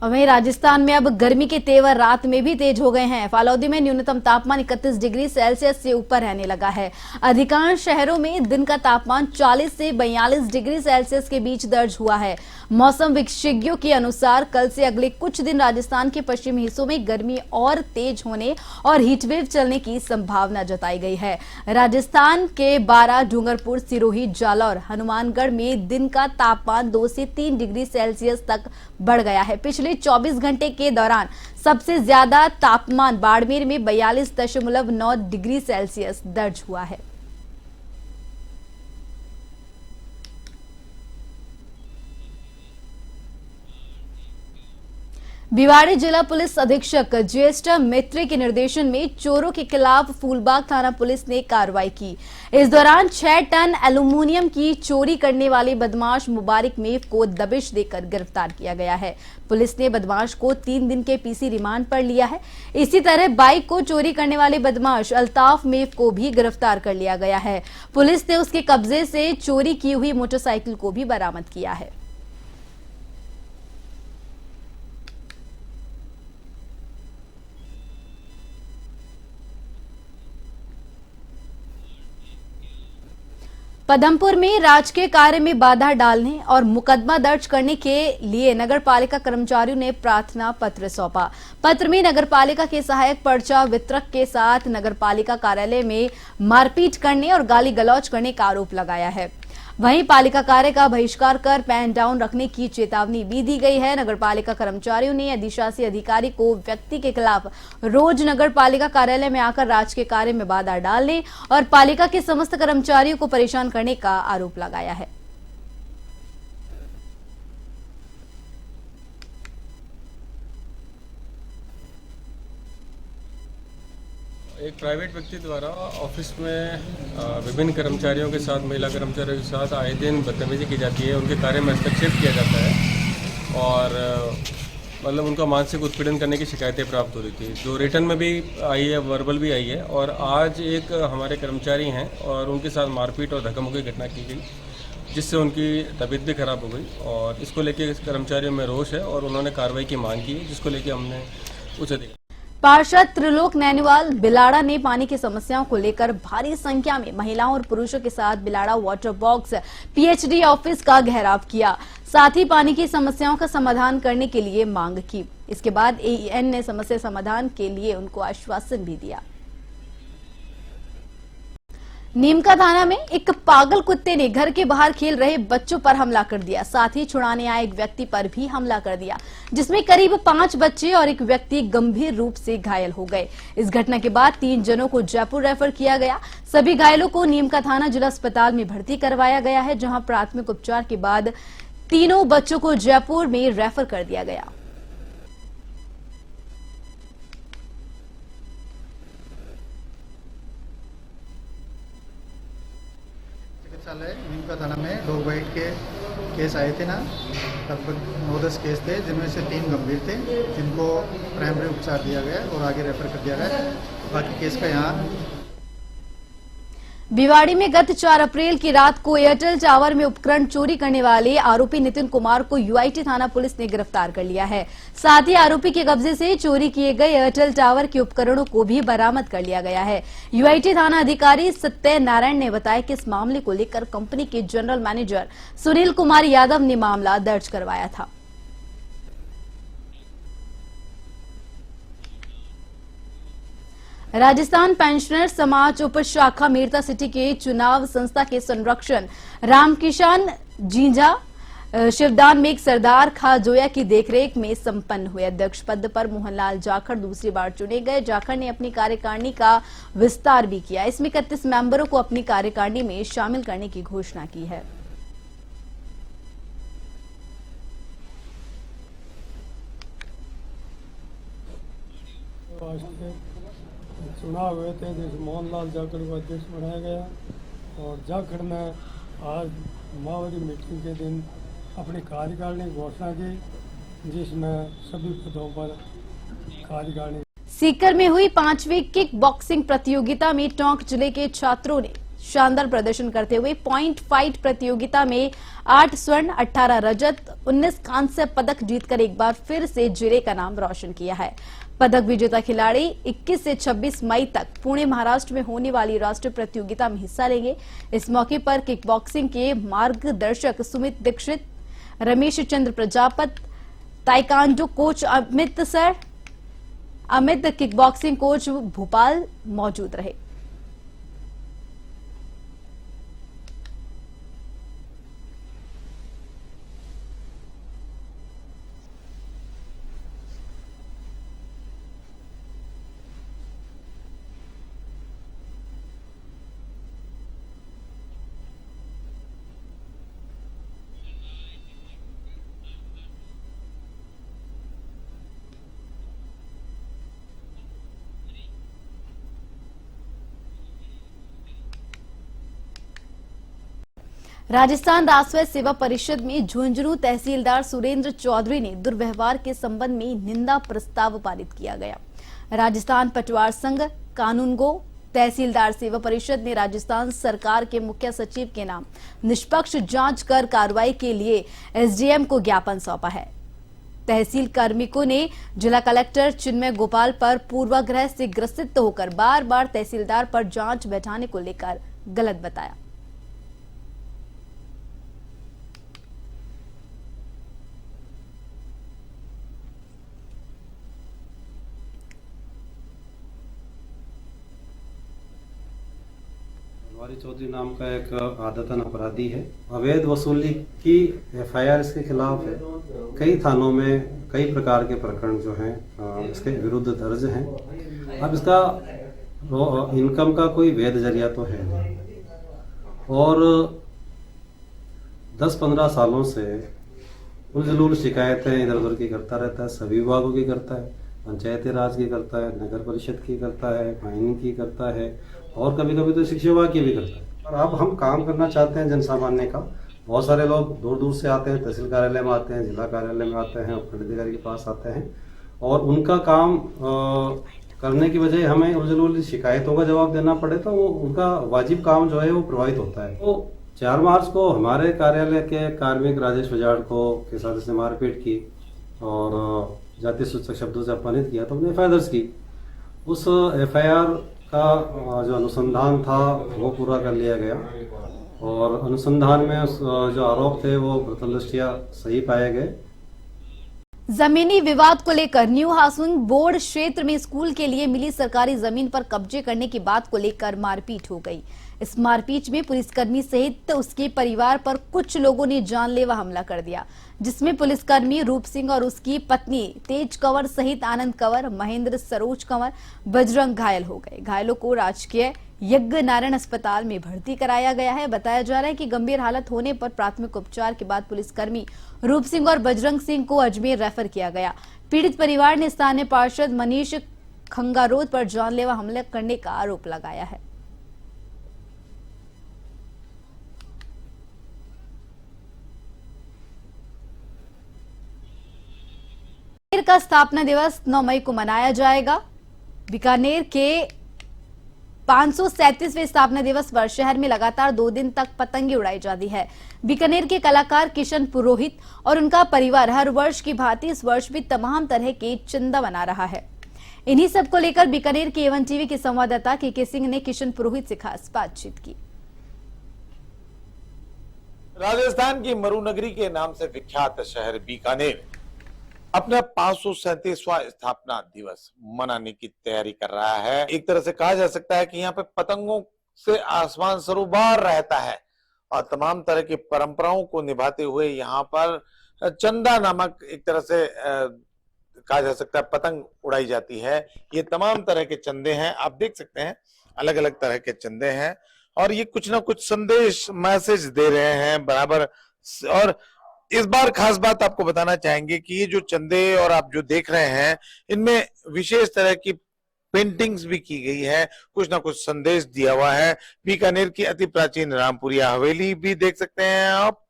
और वहीं राजस्थान में अब गर्मी के तेवर रात में भी तेज हो गए हैं। फालौदी में न्यूनतम तापमान 31 डिग्री सेल्सियस से ऊपर रहने लगा है। अधिकांश शहरों में दिन का तापमान 40 से 42 डिग्री सेल्सियस के बीच दर्ज हुआ है। मौसम विशेषज्ञों के अनुसार कल से अगले कुछ दिन राजस्थान के पश्चिमी हिस्सों में गर्मी और तेज होने और हीटवेव चलने की संभावना जताई गई है। राजस्थान के बारां, डूंगरपुर, सिरोही, जालौर, हनुमानगढ़ में दिन का तापमान 2 से 3 डिग्री सेल्सियस तक बढ़ गया है। पिछले 24 घंटे के दौरान सबसे ज्यादा तापमान बाड़मेर में 42.9 डिग्री सेल्सियस दर्ज हुआ है। भिवाड़ी जिला पुलिस अधीक्षक ज्येष्ठ मित्र के निर्देशन में चोरों के खिलाफ फूलबाग थाना पुलिस ने कार्रवाई की। इस दौरान 6 टन एल्यूमीनियम की चोरी करने वाले बदमाश मुबारक मेव को दबिश देकर गिरफ्तार किया गया है। पुलिस ने बदमाश को 3 दिन के पीसी रिमांड पर लिया है। इसी तरह बाइक को चोरी करने वाले बदमाश अल्ताफ मेव को भी गिरफ्तार कर लिया गया है। पुलिस ने उसके कब्जे से चोरी की हुई मोटरसाइकिल को भी बरामद किया है। पदमपुर में राजकीय कार्य में बाधा डालने और मुकदमा दर्ज करने के लिए नगरपालिका कर्मचारियों ने प्रार्थना पत्र सौंपा। पत्र में नगरपालिका के सहायक पर्चा वितरक के साथ नगरपालिका कार्यालय में मारपीट करने और गाली गलौज करने का आरोप लगाया है। वहीं पालिका कार्य का बहिष्कार कर पैन डाउन रखने की चेतावनी भी दी गई है। नगरपालिका कर्मचारियों ने अधिशासी अधिकारी को व्यक्ति के खिलाफ रोज नगरपालिका कार्यालय में आकर राजकीय कार्य में बाधा डालने और पालिका के समस्त कर्मचारियों को परेशान करने का आरोप लगाया है। एक प्राइवेट व्यक्ति द्वारा ऑफिस में विभिन्न कर्मचारियों के साथ, महिला कर्मचारियों के साथ आए दिन बदतमीजी की जाती है। उनके कार्य में हस्तक्षेप किया जाता है और मतलब उनका मानसिक उत्पीड़न करने की शिकायतें प्राप्त हो रही थी, जो रिटर्न में भी आई है, वर्बल भी आई है। और आज एक हमारे कर्मचारी हैं और उनके साथ मारपीट और धक्का-मुक्की घटना की गई, जिससे उनकी तबीयत भी खराब हो गई। और इसको लेके कर्मचारियों में रोष है और उन्होंने कार्रवाई की मांग की है, जिसको लेके हमने उच्च अधिकारी पार्षद त्रिलोक नैनीवाल बिलाड़ा ने पानी की समस्याओं को लेकर भारी संख्या में महिलाओं और पुरुषों के साथ Bilara water box PhD office का घेराव किया। साथ ही पानी की समस्याओं का समाधान करने के लिए मांग की। इसके बाद एईएन ने समस्या समाधान के लिए उनको आश्वासन भी दिया। नीमका थाना में एक पागल कुत्ते ने घर के बाहर खेल रहे बच्चों पर हमला कर दिया। साथ ही छुड़ाने आए एक व्यक्ति पर भी हमला कर दिया, जिसमें करीब 5 बच्चे और एक व्यक्ति गंभीर रूप से घायल हो गए। इस घटना के बाद 3 जनों को जयपुर रेफर किया गया। सभी घायलों को नीमका थाना जिला अस्पताल में भर्ती करवाया गया है, जहां प्राथमिक उपचार के बाद तीनों बच्चों को जयपुर में रेफर कर दिया गया। नीमका थाना में डॉग बाइट के केस आए थे ना, लगभग 9-10 केस थे, जिनमें से 3 गंभीर थे, जिनको प्राइमरी उपचार दिया गया और आगे रेफर कर दिया गया। बाकी केस का यहाँ भिवाड़ी में गत 4 अप्रैल की रात को एयरटेल टावर में उपकरण चोरी करने वाले आरोपी नितिन कुमार को यूआईटी थाना पुलिस ने गिरफ्तार कर लिया है। साथ ही आरोपी के कब्जे से चोरी किए गए एयरटेल टावर के उपकरणों को भी बरामद कर लिया गया है। यूआईटी थाना अधिकारी सत्य नारायण ने बताया कि इस मामले को लेकर कंपनी के जनरल मैनेजर सुनील कुमार यादव ने मामला दर्ज करवाया था। राजस्थान पेंशनर समाज उप शाखा मेरता सिटी के चुनाव संस्था के संरक्षण रामकिशन जींजा शिवदान में एक सरदार खाजोया की देखरेख में संपन्न हुए। अध्यक्ष पद पर मोहनलाल जाखड़ दूसरी बार चुने गए। जाखड़ ने अपनी कार्यकारिणी का विस्तार भी किया। इसमें 31 मेंबरों को अपनी कार्यकारिणी में शामिल करने की घोषणा की है। चुनाव हुए थे, जिस मोहनलाल जाखड़ को अध्यक्ष बनाया गया और जाखड़ ने आज माओवादी मीटिंग के दिन अपनी कार्यकारिणी की घोषणा की, जिसमें सभी पदों पर कार्यकारिणी। सीकर में हुई 5वीं किक बॉक्सिंग प्रतियोगिता में टोंक जिले के छात्रों ने शानदार प्रदर्शन करते हुए पॉइंट फाइट प्रतियोगिता में 8 स्वर्ण 18 रजत 19 कांस्य पदक जीतकर एक बार फिर से जिले का नाम रोशन किया है। पदक विजेता खिलाड़ी 21 से 26 मई तक पुणे महाराष्ट्र में होने वाली राष्ट्रीय प्रतियोगिता में हिस्सा लेंगे। इस मौके पर किक बॉक्सिंग के मार्गदर्शक Sumit Dikshit, Ramesh Chandra Prajapat, taekwondo coach Amit kick boxing coach Bhopal मौजूद रहे। राजस्थान राष्ट्रीय सेवा परिषद में झुंझुनू तहसीलदार सुरेंद्र चौधरी ने दुर्व्यवहार के संबंध में निंदा प्रस्ताव पारित किया गया। राजस्थान पटवार संघ कानूनगो तहसीलदार सेवा परिषद ने राजस्थान सरकार के मुख्य सचिव के नाम निष्पक्ष जांच कर कार्रवाई के लिए एसडीएम को ज्ञापन सौंपा है। तहसील कार्मिकों ने जिला कलेक्टर चिन्मय गोपाल पर पूर्वाग्रह से ग्रसित होकर बार बार तहसीलदार पर जांच बैठाने को लेकर गलत बताया। चौधरी नाम का एक आदतन अपराधी है। अवैध वसूली की एफआईआर इसके खिलाफ है। कई थानों में कई प्रकार के प्रकरण जो हैं इसके विरुद्ध दर्ज हैं। अब इसका इनकम का कोई वैध जरिया तो है नहीं और 10-15 सालों से उलझुल शिकायतें इधर उधर की करता रहता है। सभी विभागों की करता है, पंचायती राज की करता है, नगर परिषद की करता है, माइनिंग की करता है और कभी कभी तो शिक्षा विभाग की भी करता है। और अब हम काम करना चाहते हैं जन सामान्य का। बहुत सारे लोग दूर दूर से आते हैं, तहसील कार्यालय में आते हैं, जिला कार्यालय में आते हैं, उपखंड अधिकारी के पास आते हैं और उनका काम करने की वजह हमें उलझुल शिकायतों का जवाब देना पड़े तो वो उनका वाजिब काम जो है वो प्रभावित होता है। तो 4 मार्च को हमारे कार्यालय के कार्मिक राजेश बजाड़ को के साथ इसने मारपीट की और जाति सूचक शब्दों से अपमानित किया तो हमने एफआईआर दर्ज की। उस एफआईआर का जो अनुसंधान था वो पूरा कर लिया गया और अनुसंधान में जो आरोप थे वो प्रथम दृष्टया सही पाए गए। जमीनी विवाद को लेकर न्यू हाउसिंग बोर्ड क्षेत्र में स्कूल के लिए मिली सरकारी जमीन पर कब्जे करने की बात को लेकर मारपीट हो गई। इस मारपीट में पुलिसकर्मी सहित उसके परिवार पर कुछ लोगों ने जानलेवा हमला कर दिया, जिसमें पुलिसकर्मी रूप सिंह और उसकी पत्नी तेज कंवर सहित आनंद कंवर, महेंद्र, सरोज कंवर, बजरंग घायल हो गए। घायलों को राजकीय यज्ञ नारायण अस्पताल में भर्ती कराया गया है। बताया जा रहा है कि गंभीर हालत होने पर प्राथमिक उपचार के बाद पुलिसकर्मी रूप सिंह और बजरंग सिंह को अजमेर रेफर किया गया। पीड़ित परिवार ने स्थानीय पार्षद मनीष खंगारोद पर जानलेवा हमला करने का आरोप लगाया है। बीकानेर का स्थापना दिवस 9 मई को मनाया जाएगा। बीकानेर के 537वें स्थापना दिवस पर शहर में लगातार 2 दिन तक पतंगे उड़ाई जाती है। बीकानेर के कलाकार किशन पुरोहित और उनका परिवार हर वर्ष की भांति इस वर्ष भी तमाम तरह के चंदा बना रहा है। इन्हीं सब को लेकर बीकानेर के एवन टीवी के संवाददाता के सिंह ने किशन पुरोहित से खास बातचीत की। राजस्थान की मरुनगरी के नाम से विख्यात शहर बीकानेर अपना 537वां स्थापना दिवस मनाने की तैयारी कर रहा है। एक तरह से कहा जा सकता है कि यहाँ पे पतंगों से आसमान सरोबार रहता है और तमाम तरह की परंपराओं को निभाते हुए यहाँ पर चंदा नामक एक तरह से कहा जा सकता है पतंग उड़ाई जाती है। ये तमाम तरह के चंदे हैं, आप देख सकते हैं अलग अलग तरह के चंदे हैं और ये कुछ ना कुछ संदेश मैसेज दे रहे हैं बराबर। और इस बार खास बात आपको बताना चाहेंगे कि ये जो चंदे और आप जो देख रहे हैं इनमें विशेष तरह की पेंटिंग्स भी की गई है, कुछ ना कुछ संदेश दिया हुआ है। बीकानेर की अति प्राचीन रामपुरिया हवेली भी देख सकते हैं आप,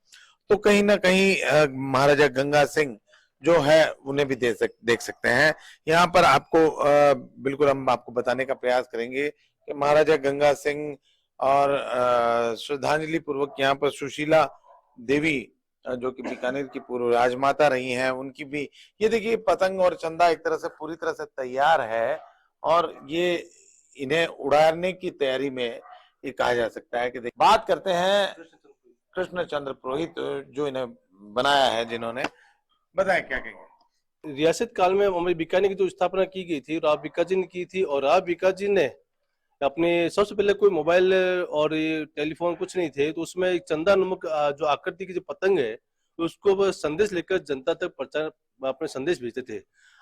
तो कहीं ना कहीं महाराजा गंगा सिंह जो है उन्हें भी देख सकते हैं। यहाँ पर आपको बिल्कुल हम आपको बताने का प्रयास करेंगे कि महाराजा गंगा सिंह और श्रद्धांजलि पूर्वक यहाँ पर सुशीला देवी जो कि बीकानेर की पूर्व राजमाता रही हैं, उनकी भी ये देखिए पतंग और चंदा एक तरह से पूरी तरह से तैयार है और ये इन्हें उड़ाने की तैयारी में ये कहा जा सकता है कि बात करते हैं कृष्ण चंद्र पुरोहित जो इन्हें बनाया है, जिन्होंने बताया क्या कहेंगे। रियासत काल में हमारी बीकानेर की जो स्थापना की गई थी राव बीकाजी ने की थी और राव बीकाजी ने अपने सबसे पहले कोई मोबाइल और ये टेलीफोन कुछ नहीं थे, तो उसमें एक चंदा नामक जो आकृति की जो पतंग है तो उसको वो संदेश लेकर जनता तक प्रचार अपने संदेश भेजते थे।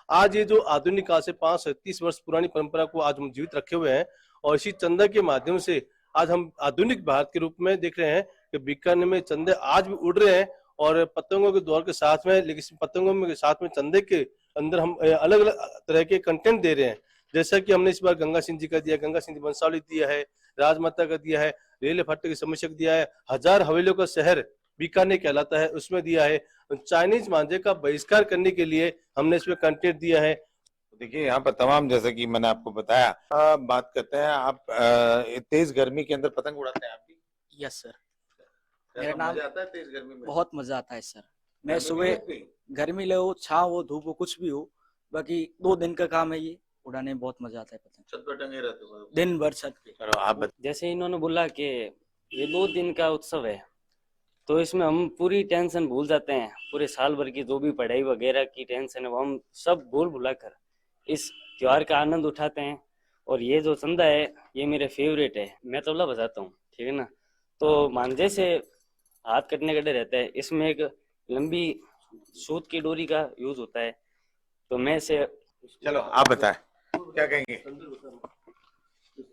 आज ये जो आधुनिक काल से 530 वर्ष पुरानी परंपरा को आज हम जीवित रखे हुए हैं और इसी चंदा के माध्यम से आज हम आधुनिक भारत के रूप में देख रहे हैं कि बीकानेर में चंदे आज भी उड़ रहे हैं और पतंगों के दौर के साथ में, लेकिन पतंगों में साथ में चंदे के अंदर हम अलग अलग तरह के कंटेंट दे रहे हैं। जैसा कि हमने इस बार गंगा सिंह जी का दिया, गंगा सिंह वंशावली दिया है, राजमाता का दिया है, रेल फट्टे की समस्या दिया है, 1000 हवेलियों का शहर बीकानेर कहलाता है उसमें दिया है, चाइनीज मांझे का बहिष्कार करने के लिए हमने इसमें कंटेंट दिया है। देखिए यहाँ पर तमाम, जैसे कि मैंने आपको बताया, बात करते हैं आप तेज गर्मी के अंदर पतंग उड़ाते हैं आप भी? यस सर, मेरा नाम मजा आता है तेज गर्मी में? बहुत मजा आता है सर। मैं सुबह गर्मी ले हो, छाव हो, धूप हो, कुछ भी हो, बाकी 2 दिन का काम है ये, उड़ाने में बहुत मजा आता है पतंग। छत पर टंगे रहते हो दिन भर छत पे। चलो आप जैसे इन्होंने बोला कि ये 2 दिन का उत्सव है, तो इसमें हम पूरी टेंशन भूल जाते हैं, पूरे साल भर की जो भी पढ़ाई वगैरह की टेंशन है वो हम सब भूल भुलाकर इस त्योहार का आनंद उठाते हैं। और ये जो चंदा है ये मेरे फेवरेट है, मैं तबला बजाता हूँ, ठीक है ना, तो मांझे से हाथ कटने का डर रहता है, इसमें एक लंबी सूत की डोरी का यूज होता है, तो मैं इसे। चलो आप बताएं क्या कहेंगे,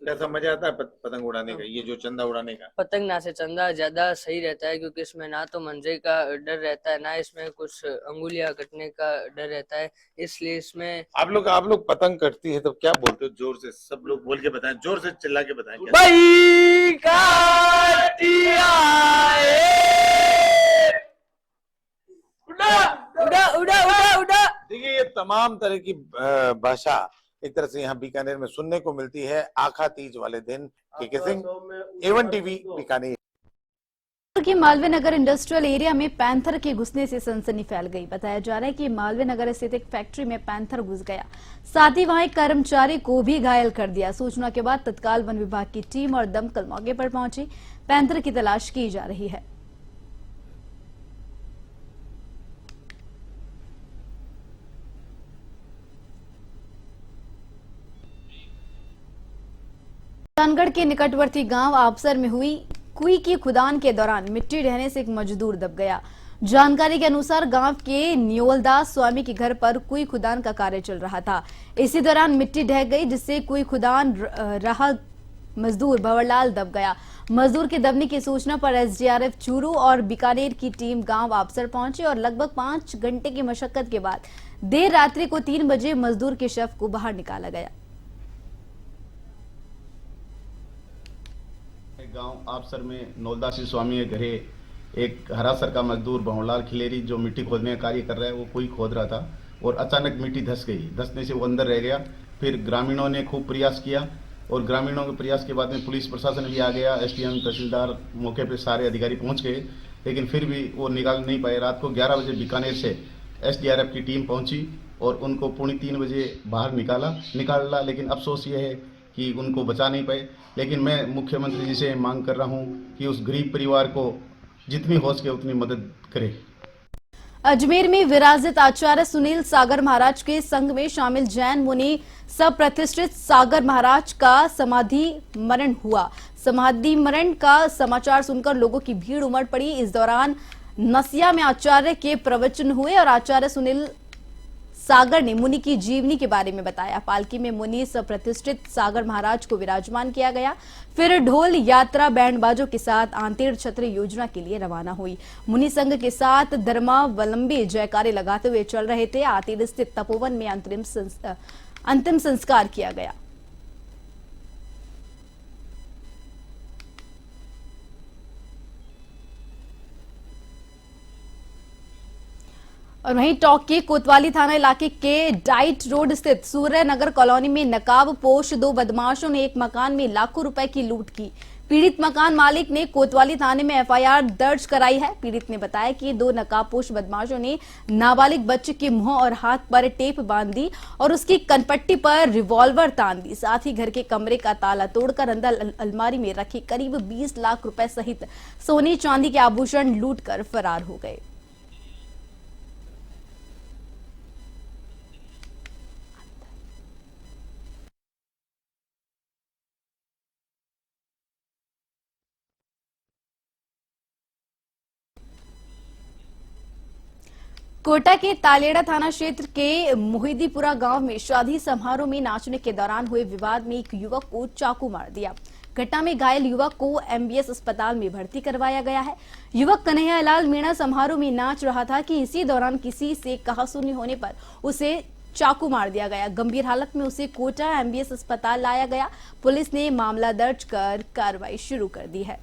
कैसा मजा आता है पतंग उड़ाने का, ये जो चंदा उड़ाने का? पतंग ना से चंदा ज्यादा सही रहता है, क्योंकि इसमें ना तो मंजे का डर रहता है, ना इसमें कुछ अंगुलियां कटने का डर रहता है, इसलिए इसमें। आप लोग पतंग कटती है तो क्या बोलते हो? जोर से सब लोग बोल के बताएं, जोर से चिल्ला के बताएं। भाई काटिया उड़ा उड़ा उड़ा उड़ा उड़ा। देखिए ये तमाम तरह की भाषा एक तरह से यहाँ बीकानेर में सुनने को मिलती है आखा तीज वाले दिन। के सिंह, A1 टीवी, बीकानेर। कि मालवीय नगर इंडस्ट्रियल एरिया में पैंथर के घुसने से सनसनी फैल गई। बताया जा रहा है कि मालवीय नगर स्थित एक फैक्ट्री में पैंथर घुस गया, साथ ही वहां एक कर्मचारी को भी घायल कर दिया। सूचना के बाद तत्काल वन विभाग की टीम और दमकल मौके पर पहुंची, पैंथर की तलाश की जा रही है। सुल्तानगढ़ के निकटवर्ती गांव आपसर में हुई कुई की खुदान के दौरान मिट्टी ढहने से एक मजदूर दब गया। जानकारी के अनुसार गांव के न्योलदास स्वामी के घर पर कुई खुदान का कार्य चल रहा था। इसी दौरान मिट्टी ढह गई, जिससे कुई खुदान रहा मजदूर भंवरलाल दब गया। मजदूर के दबने की सूचना पर एसडीआरएफ चूरू और बीकानेर की टीम गांव आपसर पहुंची और लगभग 5 घंटे की मशक्कत के बाद देर रात्रि को 3 बजे मजदूर के शव को बाहर निकाला गया। गांव आपसर में नौलदासी स्वामी के घरे एक हरासर का मजदूर भंवरलाल खिलेरी जो मिट्टी खोदने का कार्य कर रहा है, वो कुई खोद रहा था और अचानक मिट्टी धंस गई। धंसने से वो अंदर रह गया। फिर ग्रामीणों ने खूब प्रयास किया और ग्रामीणों के प्रयास के बाद में पुलिस प्रशासन भी आ गया, एसडीएम तहसीलदार मौके पे सारे अधिकारी पहुंच गए, लेकिन फिर भी वो निकाल नहीं पाए। रात को 11 बजे बीकानेर से एसडीआरएफ की टीम पहुंची और उनको 2:45 बजे बाहर निकाला, लेकिन अफसोस ये है कि उनको बचा नहीं पाए। लेकिन मैं मुख्यमंत्री जी से मांग कर रहा हूं कि उस गरीब परिवार को जितनी हो सके उतनी मदद करें। अजमेर में विराजित आचार्य सुनील सागर महाराज के संघ में शामिल जैन मुनि सब प्रतिष्ठित सागर महाराज का समाधि मरण हुआ। समाधि मरण का समाचार सुनकर लोगों की भीड़ उमड़ पड़ी। इस दौरान नसिया में आचार्य के प्रवचन हुए और आचार्य सुनील सागर ने मुनि की जीवनी के बारे में बताया। पालकी में मुनि सब प्रतिष्ठित सागर महाराज को विराजमान किया गया। फिर ढोल यात्रा बैंड बाजों के साथ आंतेड़ छत्र योजना के लिए रवाना हुई। मुनि संघ के साथ धर्मावलंबी जयकारे लगाते हुए चल रहे थे। आंतेड़ स्थित तपोवन में अंतिम संस्कार किया गया। और वहीं टॉक के कोतवाली थाना इलाके के डाइट रोड स्थित सूर्य नगर कॉलोनी में नकाब पोश 2 बदमाशों ने एक मकान में लाखों रुपए की लूट की। पीड़ित मकान मालिक ने कोतवाली थाने में एफआईआर दर्ज कराई है। पीड़ित ने बताया कि 2 नकाबपोश बदमाशों ने नाबालिग बच्चे के मुंह और हाथ पर टेप बांध दी और उसकी कनपट्टी पर रिवॉल्वर तान दी। साथ ही घर के कमरे का ताला तोड़कर अंदर अलमारी में रखे करीब 20 लाख रुपए सहित सोने चांदी के आभूषण लूटकर फरार हो गए। कोटा के तालेड़ा थाना क्षेत्र के मोहिदीपुरा गांव में शादी समारोह में नाचने के दौरान हुए विवाद में एक युवक को चाकू मार दिया। घटना में घायल युवक को एमबीएस अस्पताल में भर्ती करवाया गया है। युवक कन्हैयालाल मीणा समारोह में नाच रहा था कि इसी दौरान किसी से कहासुनी होने पर उसे चाकू मार दिया गया। गंभीर हालत में उसे कोटा एमबीएस अस्पताल लाया गया। पुलिस ने मामला दर्ज कर कार्रवाई शुरू कर दी है।